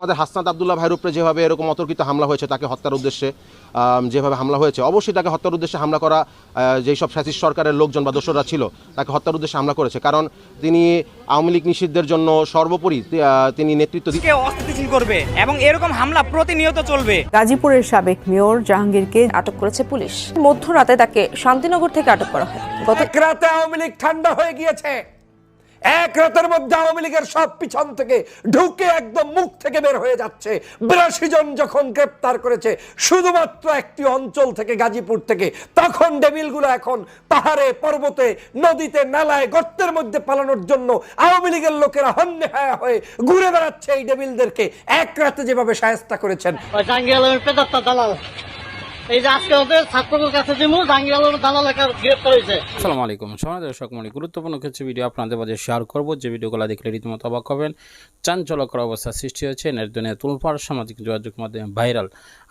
আমাদের হাসনাত আব্দুল্লাহ ভাইয়ের উপরে যেভাবে এরকম অতর্কিত হামলা হয়েছে, তাকে হত্যার উদ্দেশ্যে যেভাবে হামলা হয়েছে, অবশ্যই তাকে হত্যার উদ্দেশ্যে হামলা করা যেই সব ফ্যাসিস্ট সরকারের লোকজন বা দোসররা ছিল তাকে হত্যার উদ্দেশ্যে হামলা করেছে। কারণ তিনি আওয়ামী লীগ নিষিদ্ধের জন্য সর্বোপরি তিনি নেতৃত্ব অস্থিতিশীল করবে এবং এরকম হামলা প্রতিনিয়ত চলবে। গাজীপুরের সাবেক মেয়র জাহাঙ্গীরকে আটক করেছে পুলিশ। মধ্যরাতে তাকে শান্তিনগর থেকে আটক করা হয়। গত রাতে আওয়ামী লীগ ঠান্ডা হয়ে গিয়েছে। এক রাতের মধ্যে আওয়ামী লীগের সব পিছন থেকে ঢুকে একদম মুখ থেকে বের হয়ে যাচ্ছে। 82 জন যখন গ্রেপ্তার করেছে শুধুমাত্র একটি অঞ্চল থেকে, গাজীপুর থেকে, তখন ডেভিলগুলো এখন পাহাড়ে, পর্বতে, নদীতে, নালায়, গর্তের মধ্যে পালানোর জন্য আওয়ামী লীগের লোকেরা হন্যে হয়ে ঘুরে বেড়াচ্ছে। এই ডেভিলদেরকে এক রাতে যেভাবে শায়েস্তা করেছেন। আসসালামু আলাইকুম দর্শক, গুরুত্বপূর্ণ কিছু ভিডিও আপনাদের মাঝে শেয়ার করব, যে ভিডিওগুলো দেখলে রীতিমতো অবাক হবেন। চাঞ্চল্যকর অবস্থা সৃষ্টি হয়েছে, দুনিয়া তুলপাড় সামাজিক যোগাযোগ মাধ্যমে ভাইরাল।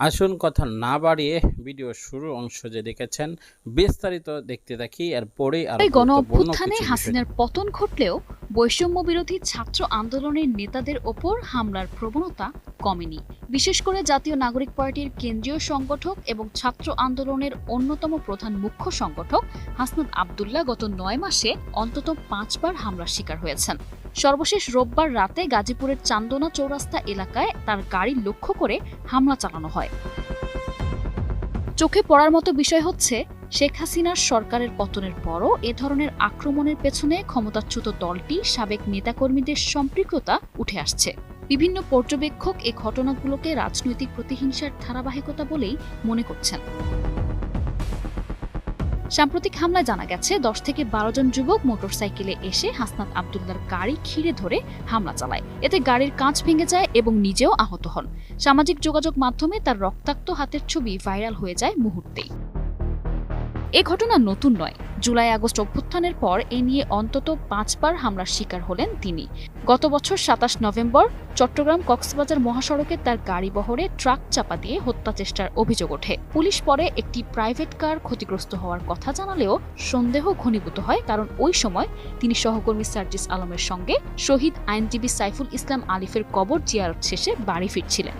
আসুন কথা না বাড়িয়ে ভিডিও শুরু অংশ যে দেখেছেন বিস্তারিত দেখতে থাকি। এরপরে গণ অভ্যুত্থানে হাসিনার পতন ঘটলেও বৈষম্য বিরোধী ছাত্র আন্দোলনের নেতাদের ওপর হামলার প্রবণতা কমেনি। বিশেষ করে জাতীয় নাগরিক পার্টির কেন্দ্রীয় সংগঠক এবং ছাত্র আন্দোলনের অন্যতম প্রধান মুখ্য সংগঠক হাসনাত আব্দুল্লাহ গত 9 মাসে অন্তত 5 বার হামলার শিকার হয়েছেন। সর্বশেষ রোববার রাতে গাজীপুরের চান্দনা চৌরাস্তা এলাকায় তার গাড়ি লক্ষ্য করে হামলা চালানো হয়। চোখে পড়ার মতো বিষয় হচ্ছে, শেখ হাসিনার সরকারের পতনের পরও এ ধরনের আক্রমণের পেছনে ক্ষমতাচ্যুত দলটি সাবেক নেতাকর্মীদের সম্পৃক্ততা উঠে আসছে। বিভিন্ন পর্যবেক্ষক এ ঘটনাগুলোকে রাজনৈতিক প্রতিহিংসার ধারাবাহিকতা বলেই মনে করছেন। সাম্প্রতিক হামলায় জানা গেছে 10 থেকে 12 জন যুবক মোটরসাইকেলে এসে হাসনাত আব্দুল্লাহর গাড়ি ঘিরে ধরে হামলা চালায়। এতে গাড়ির কাঁচ ভেঙে যায় এবং নিজেও আহত হন। সামাজিক যোগাযোগ মাধ্যমে তার রক্তাক্ত হাতের ছবি ভাইরাল হয়ে যায় মুহূর্তেই। এ ঘটনা নতুন নয়। জুলাই আগস্ট অভ্যুত্থানের পর এ নিয়ে অন্তত 5 বার হামলার শিকার হলেন তিনি। গত বছর 27 নভেম্বর চট্টগ্রাম কক্সবাজার মহাসড়কে তার গাড়ি বহরে ট্রাক চাপা দিয়ে হত্যা চেষ্টার অভিযোগ ওঠে। পুলিশ পরে একটি প্রাইভেট কার ক্ষতিগ্রস্ত হওয়ার কথা জানালেও সন্দেহ ঘনীভূত হয়, কারণ ওই সময় তিনি সহকর্মী সার্জিস আলমের সঙ্গে শহীদ আইনজীবী সাইফুল ইসলাম আলিফের কবর জিয়ারত শেষে বাড়ি ফিরছিলেন।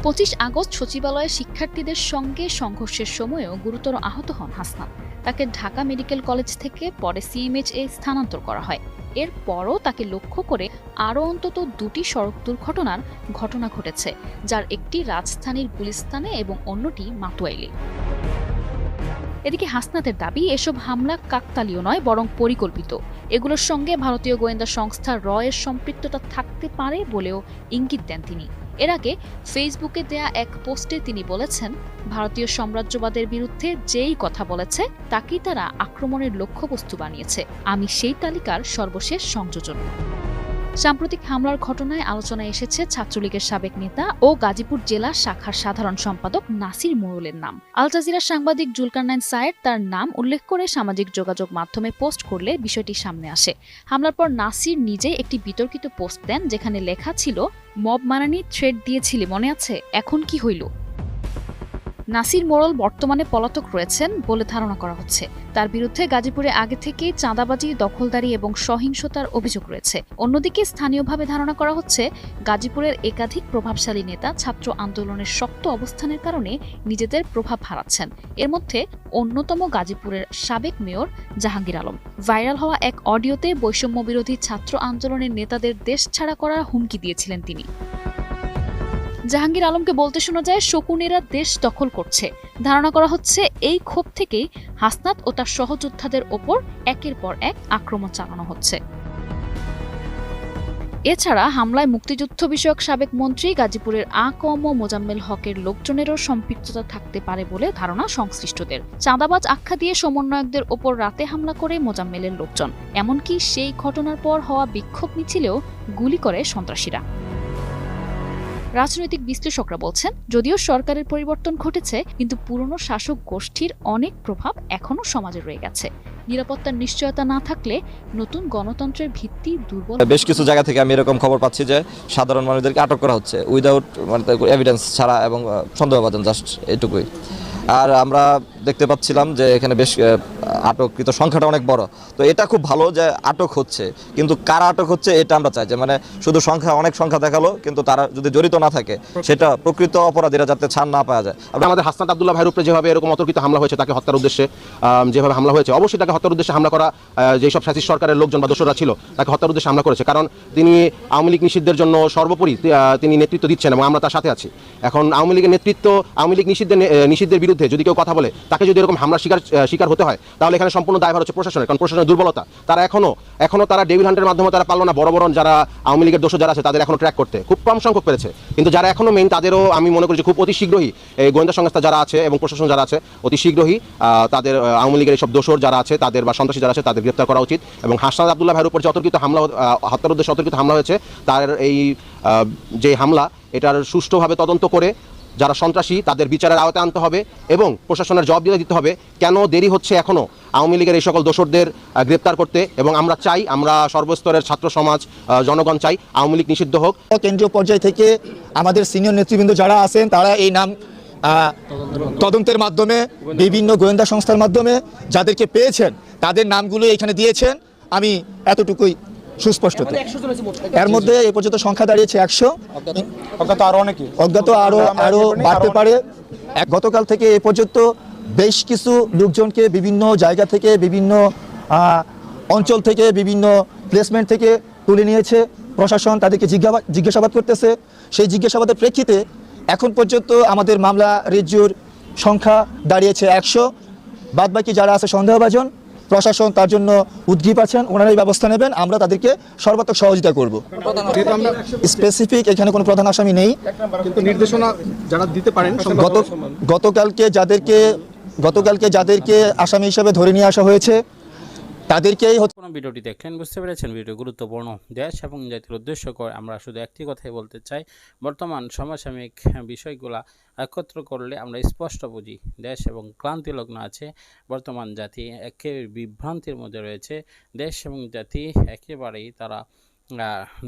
25 আগস্ট সচিবালয়ে শিক্ষার্থীদের সঙ্গে সংঘর্ষের সময়ও গুরুতর আহত হন হাসনাত। তাকে ঢাকা মেডিকেল কলেজ থেকে পরে সিএমএইচে স্থানান্তর করা হয়। এরপরও তাকে লক্ষ্য করে আরও অন্তত 2টি সড়ক দুর্ঘটনার ঘটনা ঘটেছে, যার একটি রাজধানীর গুলিস্তানে এবং অন্যটি মাতুয়াইলে। এদিকে হাসনাতের দাবি, এসব হামলা কাকতালীয় নয়, বরং পরিকল্পিত। এগুলোর সঙ্গে ভারতীয় গোয়েন্দা সংস্থা র এর সম্পৃক্ততা থাকতে পারে বলেও ইঙ্গিত দেন তিনি। এর আগে ফেসবুকে দেয়া এক পোস্টে তিনি বলেছেন, ভারতীয় সাম্রাজ্যবাদের বিরুদ্ধে যেই কথা বলেছে তাকেই তারা আক্রমণের লক্ষ্যবস্তু বানিয়েছে। আমি সেই তালিকার সর্বশেষ সংযোজন। সাম্প্রতিক হামলার ঘটনায় আলোচনায় এসেছে ছাত্রলীগের সাবেক নেতা ও গাজীপুর জেলা শাখার সাধারণ সম্পাদক নাসির মোড়লের নাম। আল জাজিরার সাংবাদিক জুলকারনাইন সায়েদ তার নাম উল্লেখ করে সামাজিক যোগাযোগ মাধ্যমে পোস্ট করলে বিষয়টি সামনে আসে। হামলার পর নাসির নিজে একটি বিতর্কিত পোস্ট দেন, যেখানে লেখা ছিল, মব মানানি থ্রেড দিয়েছিলি মনে আছে, এখন কি হইল? নাসির মোড়ল বর্তমানে পলাতক রয়েছেন বলে ধারণা করা হচ্ছে। তার বিরুদ্ধে গাজীপুরে আগে থেকে চাঁদাবাজি, দখলদারি এবং সহিংসতার অভিযোগ রয়েছে। অন্যদিকে স্থানীয়ভাবে ধারণা করা হচ্ছে, গাজীপুরের একাধিক প্রভাবশালী নেতা ছাত্র আন্দোলনের শক্ত অবস্থানের কারণে নিজেদের প্রভাব হারাচ্ছেন। এর মধ্যে অন্যতম গাজীপুরের সাবেক মেয়র জাহাঙ্গীর আলম। ভাইরাল হওয়া এক অডিওতে বৈষম্য বিরোধী ছাত্র আন্দোলনের নেতাদের দেশ ছাড়া করার হুমকি দিয়েছিলেন তিনি। জাহাঙ্গীর আলমকে বলতে শোনা যায়, শকুনেরা দেশ দখল করছে। ধারণা করা হচ্ছে এই ক্ষোভ থেকেই হাসনাত ও তার সহযোদ্ধাদের ওপর একের পর এক আক্রমণ চালানো হচ্ছে। এছাড়া হামলায় মুক্তিযুদ্ধ বিষয়ক সাবেক মন্ত্রী গাজীপুরের আ.ক.ম মোজাম্মেল হকের লোকজনেরও সম্পৃক্ততা থাকতে পারে বলে ধারণা সংশ্লিষ্টদের। চাঁদাবাজ আখ্যা দিয়ে সমন্বয়কদের ওপর রাতে হামলা করে মোজাম্মেলের লোকজন। এমনকি সেই ঘটনার পর হওয়া বিক্ষোভ মিছিলেও গুলি করে সন্ত্রাসীরা। রাজনৈতিক বিশ্লেষকরা বলছেন, যদিও সরকারের পরিবর্তন ঘটেছে, কিন্তু পুরনো শাসক গোষ্ঠীর অনেক প্রভাব এখনো সমাজে রয়ে গেছে। নিরাপত্তার নিশ্চয়তা না থাকলে নতুন গণতন্ত্রের ভিত্তি দুর্বল। বেশ কিছু জায়গা থেকে আমি এরকম খবর পাচ্ছি যে সাধারণ মানুষদেরকে আটক করা হচ্ছে উইদাউট এভিডেন্স ছাড়া এবং সন্দেহভাজন, জাস্ট এটুকুই। আর আমরা দেখতে পাচ্ছিলাম যে এখানে বেশ আটককৃত সংখ্যাটা অনেক বড়। তো এটা খুব ভালো যে আটক হচ্ছে, কিন্তু কারা আটক হচ্ছে এটা আমরা চাই যে মানে শুধু অনেক সংখ্যা দেখালো, কিন্তু তারা যদি জড়িত না থাকে সেটা প্রকৃত অপরাধীরা যাতে ছাড় না পাওয়া যায়। আমাদের হাসনাত আব্দুল্লাহ ভাইয়ের উপরে যেভাবে এরকম অতর্কিত হামলা হয়েছে, তাকে হত্যার উদ্দেশ্যে যেভাবে হামলা হয়েছে, অবশ্যই তাকে হত্যার উদ্দেশ্যে হামলা করা যেসব ফ্যাসিস্ট সরকারের লোকজন বা দোসররা ছিল তাকে হত্যার উদ্দেশ্যে হামলা করেছে। কারণ তিনি আওয়ামী লীগ নিষিদ্ধের জন্য সর্বোপরি তিনি নেতৃত্ব দিচ্ছেন এবং আমরা তার সাথে আছি। এখন আওয়ামী লীগের নেতৃত্ব আওয়ামী লীগ নিষিদ্ধের বিরুদ্ধে যদি কেউ কথা বলে, তাকে যদি এরকম হামলার শিকার হতে হয়, তাহলে এখানে সম্পূর্ণ দায়ভার হচ্ছে প্রশাসনের। কারণ প্রশাসনের দুর্বলতা, তারা এখনো তারা ডেভিল হান্টের মাধ্যমে তারা পারলো না বড় বড় যারা আওয়ামী লীগের দোষর যারা আছে তাদের এখনো ট্র্যাক করতে, খুব কম সংখ্যক পেরেছে। কিন্তু যারা এখনো মেইন, তাদেরও আমি মনে করি যে খুব অতি শীঘ্রই এই গোয়েন্দা সংস্থা যারা আছে এবং প্রশাসন যারা আছে অতি শীঘ্রই তাদের আওয়ামী লীগের এইসব দোষর যারা আছে তাদের বা সন্ত্রাসী যারা আছে তাদের গ্রেপ্তার করা উচিত। এবং হাসনাত আব্দুল্লাহ ভাইয়ের উপর যে অতর্কিত হামলা, হত্যার উদ্দেশ্যে অতর্কিত হামলা হয়েছে, তার এই যে হামলা, এটার সুষ্ঠুভাবে তদন্ত করে যারা সন্ত্রাসী তাদের বিচারের আওতায় আনতে হবে এবং প্রশাসনের জবাব দিতে হবে কেন দেরি হচ্ছে এখনো আওয়ামী লীগের এই সকল দোসরদের গ্রেপ্তার করতে। এবং আমরা চাই, আমরা সর্বস্তরের ছাত্র সমাজ, জনগণ চাই আওয়ামী লীগ নিষিদ্ধ হোক। কেন্দ্রীয় পর্যায় থেকে আমাদের সিনিয়র নেতৃবৃন্দ যারা আছেন তারা এই নাম তদন্তের মাধ্যমে বিভিন্ন গোয়েন্দা সংস্থার মাধ্যমে যাদেরকে পেয়েছেন তাদের নামগুলো এখানে দিয়েছেন। আমি এতটুকুই সুস্পষ্ট। এর মধ্যে এই পর্যন্ত সংখ্যা দাঁড়িয়েছে 100। অজ্ঞাত আরো বাড়তে পারে। গতকাল থেকে এ পর্যন্ত বেশ কিছু লোকজনকে বিভিন্ন জায়গা থেকে, বিভিন্ন অঞ্চল থেকে, বিভিন্ন প্লেসমেন্ট থেকে তুলে নিয়েছে প্রশাসন, তাদেরকে জিজ্ঞাসাবাদ করতেছে। সেই জিজ্ঞাসাবাদের প্রেক্ষিতে এখন পর্যন্ত আমাদের মামলা রেজিওর সংখ্যা দাঁড়িয়েছে 100। বাদবাকি যারা আছে সন্দেহভাজন, প্রশাসন তার জন্য উদ্গ্রীব আছেন, ওনারাই ব্যবস্থা নেবেন। আমরা তাদেরকে সর্বাত্মক সহযোগিতা করব। স্পেসিফিক এখানে কোনো প্রধান আসামি নেই, কিন্তু নির্দেশনা যারা দিতে পারেন। গতকালকে যাদেরকে আসামি হিসেবে ধরে নিয়ে আসা হয়েছে তাদেরকেই কোনো ভিডিওটি দেখলেন, বুঝতে পেরেছেন ভিডিও গুরুত্বপূর্ণ। দেশ এবং জাতির উদ্দেশ্য করে আমরা শুধু একটি কথাই বলতে চাই, বর্তমান সমসাময়িক বিষয়গুলা একত্র করলে আমরা স্পষ্ট বুঝি দেশ এবং ক্লান্তিলগ্ন আছে। বর্তমান জাতি একেবারে বিভ্রান্তির মধ্যে রয়েছে। দেশ এবং জাতি একেবারেই তারা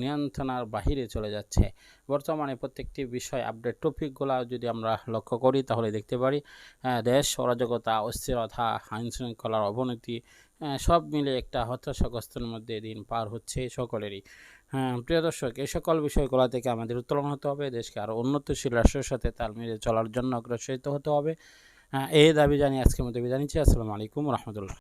নিয়ন্ত্রণার বাহিরে চলে যাচ্ছে। বর্তমানে প্রত্যেকটি বিষয় আপডেট টপিকগুলো যদি আমরা লক্ষ্য করি তাহলে দেখতে পারি দেশ অরাজকতা, অস্থিরতা, আইন শৃঙ্খলার অবনতি সব মিলে একটা হতাশাগ্রস্তের মধ্যে দিন পার হচ্ছে সকলেরই। প্রিয় দর্শক, এই সকল বিষয়গুলো থেকে আমাদের উত্তোলন হতে হবে। দেশকে আরও উন্নতশীল রাষ্ট্রের সাথে তাল মিলিয়ে চলার জন্য অগ্রসর হতে হবে। এই দাবি জানিয়ে আজকের মতো বিদায় নিচ্ছি। আসসালামু আলাইকুম রহমতুল্লাহ।